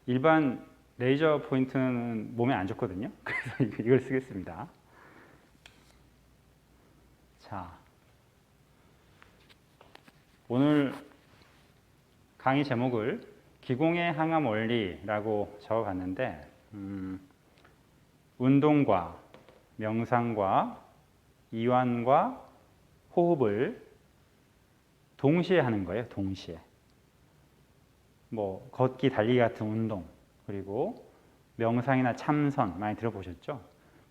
일반 레이저 포인트는 몸에 안 좋거든요. 그래서 이걸 쓰겠습니다. 자, 오늘 강의 제목을 기공의 항암 원리라고 적어봤는데 운동과 명상과 이완과 호흡을 동시에 하는 거예요. 동시에. 뭐 걷기, 달리기 같은 운동, 그리고 명상이나 참선 많이 들어보셨죠?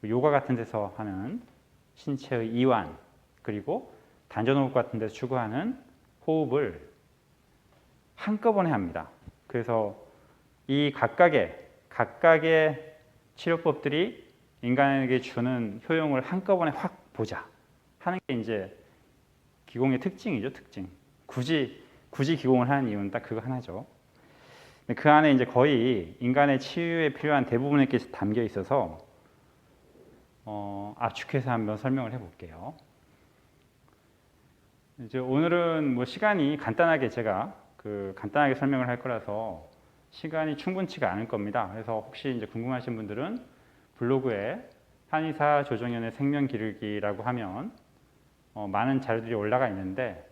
요가 같은 데서 하는 신체의 이완, 그리고 단전호흡 같은 데서 추구하는 호흡을 한꺼번에 합니다. 그래서 이 각각의 치료법들이 인간에게 주는 효용을 한꺼번에 확 보자 하는 게 이제 기공의 특징이죠. 특징. 굳이 기공을 하는 이유는 딱 그거 하나죠. 그 안에 이제 거의 인간의 치유에 필요한 대부분의 게 담겨 있어서 압축해서 한번 설명을 해볼게요. 이제 오늘은 뭐 시간이 간단하게 제가 간단하게 설명을 할 거라서 시간이 충분치가 않을 겁니다. 그래서 혹시 이제 궁금하신 분들은 블로그에 한의사 조정현의 생명기르기라고 하면 많은 자료들이 올라가 있는데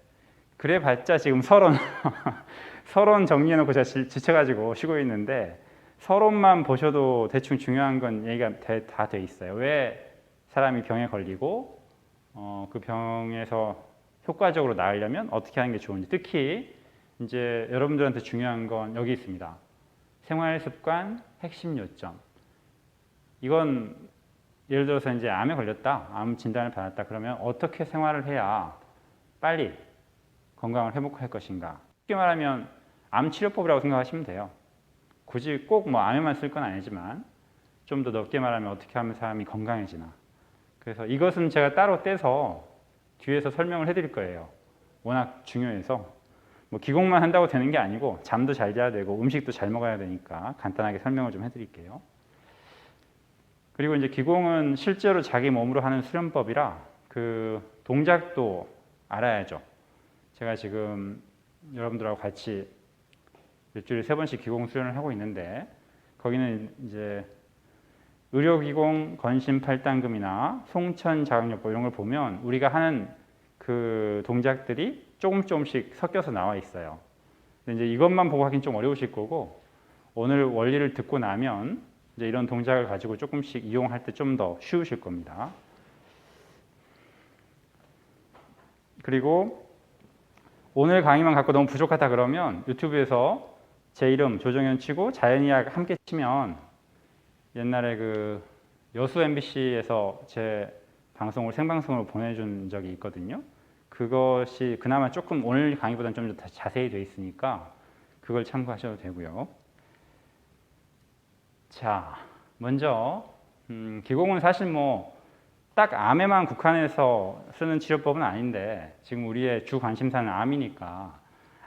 그래봤자 지금 서론 정리해놓고 제가 지쳐가지고 쉬고 있는데 서론만 보셔도 대충 중요한 건 얘기가 다 돼 있어요. 왜 사람이 병에 걸리고 그 병에서 효과적으로 나으려면 어떻게 하는 게 좋은지, 특히 이제 여러분들한테 중요한 건 여기 있습니다. 생활습관 핵심 요점. 이건 예를 들어서 이제 암에 걸렸다, 암 진단을 받았다 그러면 어떻게 생활을 해야 빨리 건강을 회복할 것인가. 쉽게 말하면 암 치료법이라고 생각하시면 돼요. 굳이 꼭 뭐 암에만 쓸 건 아니지만 좀 더 넓게 말하면 어떻게 하면 사람이 건강해지나. 그래서 이것은 제가 따로 떼서 뒤에서 설명을 해드릴 거예요. 워낙 중요해서 뭐 기공만 한다고 되는 게 아니고 잠도 잘 자야 되고 음식도 잘 먹어야 되니까 간단하게 설명을 좀 해드릴게요. 그리고 이제 기공은 실제로 자기 몸으로 하는 수련법이라 그 동작도 알아야죠. 제가 지금 여러분들하고 같이 일주일에 3번씩 기공 수련을 하고 있는데 거기는 이제 의료기공, 건심팔당금이나 송천자극요법 이런 걸 보면 우리가 하는 그 동작들이 조금씩 섞여서 나와 있어요. 근데 이제 이것만 보고 하긴 좀 어려우실 거고 오늘 원리를 듣고 나면 이제 이런 동작을 가지고 조금씩 이용할 때 좀 더 쉬우실 겁니다. 그리고 오늘 강의만 갖고 너무 부족하다 그러면 유튜브에서 제 이름 조정현 치고 자연의학 함께 치면 옛날에 그 여수 MBC에서 제 방송을 생방송으로 보내준 적이 있거든요. 그것이 그나마 조금 오늘 강의보다는 좀 더 자세히 되어 있으니까 그걸 참고하셔도 되고요. 자, 먼저 기공은 사실 뭐 딱 암에만 국한해서 쓰는 치료법은 아닌데 지금 우리의 주 관심사는 암이니까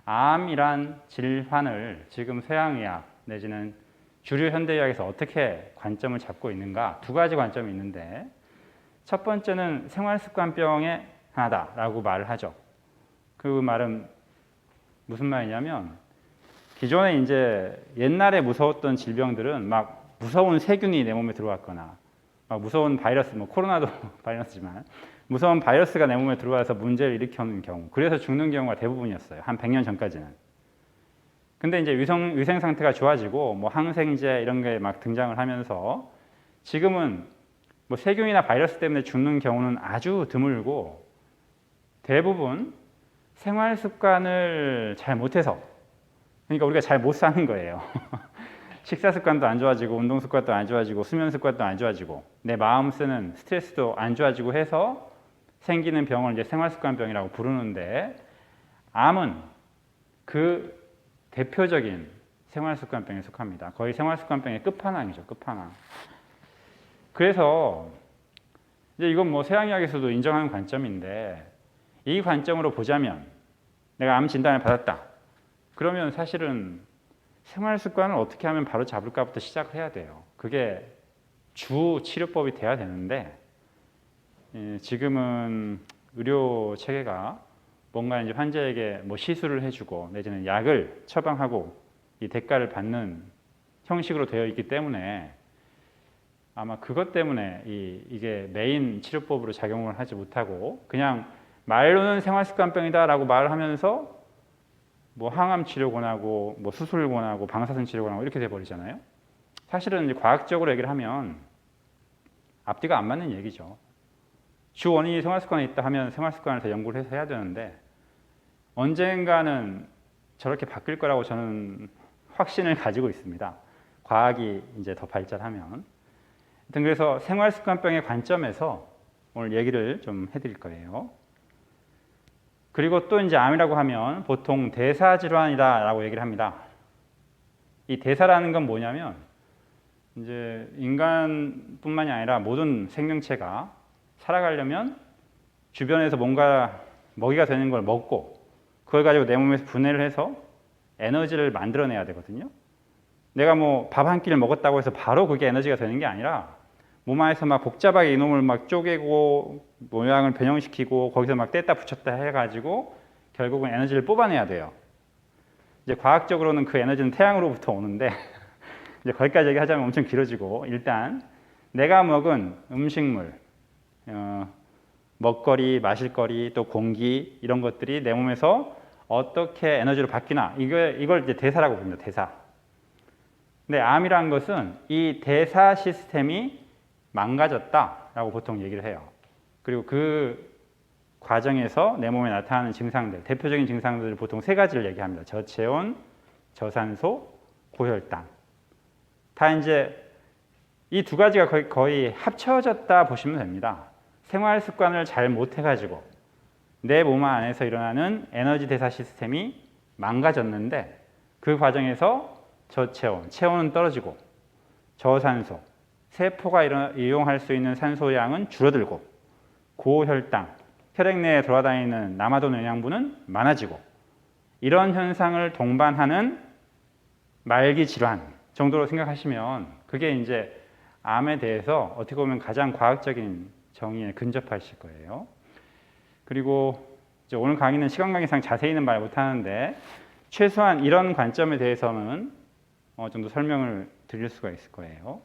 암이란 질환을 지금 서양의학 내지는 주류 현대의학에서 어떻게 관점을 잡고 있는가, 두 가지 관점이 있는데 첫 번째는 생활습관병의 하나다라고 말을 하죠. 그 말은 무슨 말이냐면 기존에 이제 옛날에 무서웠던 질병들은 막 무서운 세균이 내 몸에 들어왔거나 막 무서운 바이러스, 뭐 코로나도 바이러스지만 무서운 바이러스가 내 몸에 들어와서 문제를 일으키는 경우, 그래서 죽는 경우가 대부분이었어요. 한 100년 전까지는. 근데 이제 위생 상태가 좋아지고 뭐 항생제 이런 게 막 등장을 하면서 지금은 뭐 세균이나 바이러스 때문에 죽는 경우는 아주 드물고 대부분 생활 습관을 잘 못해서, 그러니까 우리가 잘 못 사는 거예요. 식사 습관도 안 좋아지고 운동 습관도 안 좋아지고 수면 습관도 안 좋아지고 내 마음 쓰는 스트레스도 안 좋아지고 해서 생기는 병을 이제 생활습관병이라고 부르는데 암은 그 대표적인 생활습관병에 속합니다. 거의 생활습관병의 끝판왕이죠. 끝판왕. 그래서 이제 이건 뭐 서양의학에서도 인정하는 관점인데 이 관점으로 보자면 내가 암 진단을 받았다. 그러면 사실은 생활 습관을 어떻게 하면 바로 잡을까부터 시작을 해야 돼요. 그게 주 치료법이 돼야 되는데 지금은 의료 체계가 뭔가 이제 환자에게 뭐 시술을 해주고 내지는 약을 처방하고 이 대가를 받는 형식으로 되어 있기 때문에 아마 그것 때문에 이게 메인 치료법으로 작용을 하지 못하고 그냥 말로는 생활습관병이다라고 말을 하면서 뭐 항암 치료 권하고 뭐 수술 권하고 방사선 치료 권하고 이렇게 돼 버리잖아요. 사실은 이제 과학적으로 얘기를 하면 앞뒤가 안 맞는 얘기죠. 주 원인이 생활습관에 있다 하면 생활습관을 더 연구를 해서 해야 되는데 언젠가는 저렇게 바뀔 거라고 저는 확신을 가지고 있습니다. 과학이 이제 더 발전하면. 하여튼 그래서 생활습관병의 관점에서 오늘 얘기를 좀 해드릴 거예요. 그리고 또 이제 암이라고 하면 보통 대사질환이다라고 얘기를 합니다. 이 대사라는 건 뭐냐면 이제 인간뿐만이 아니라 모든 생명체가 살아가려면 주변에서 뭔가 먹이가 되는 걸 먹고 그걸 가지고 내 몸에서 분해를 해서 에너지를 만들어내야 되거든요. 내가 뭐 밥 한 끼를 먹었다고 해서 바로 그게 에너지가 되는 게 아니라 몸 안에서 막 복잡하게 이놈을 막 쪼개고 모양을 변형시키고 거기서 막 뗐다 붙였다 해가지고 결국은 에너지를 뽑아내야 돼요. 이제 과학적으로는 그 에너지는 태양으로부터 오는데 이제 거기까지 얘기하자면 엄청 길어지고 일단 내가 먹은 음식물, 먹거리, 마실거리, 또 공기 이런 것들이 내 몸에서 어떻게 에너지로 바뀌나 이걸 이제 대사라고 부릅니다. 대사. 근데 암이라는 것은 이 대사 시스템이 망가졌다라고 보통 얘기를 해요. 그리고 그 과정에서 내 몸에 나타나는 증상들, 대표적인 증상들을 보통 세 가지를 얘기합니다. 저체온, 저산소, 고혈당. 다 이제 이 두 가지가 거의 합쳐졌다 보시면 됩니다. 생활 습관을 잘 못해가지고 내 몸 안에서 일어나는 에너지 대사 시스템이 망가졌는데 그 과정에서 저체온, 체온은 떨어지고 저산소, 세포가 이용할 수 있는 산소 양은 줄어들고 고혈당, 혈액 내에 돌아다니는 남아도는 영양분은 많아지고 이런 현상을 동반하는 말기 질환 정도로 생각하시면 그게 이제 암에 대해서 어떻게 보면 가장 과학적인 정의에 근접하실 거예요. 그리고 이제 오늘 강의는 시간 관계상 자세히는 말 못하는데 최소한 이런 관점에 대해서는 어느 정도 설명을 드릴 수가 있을 거예요.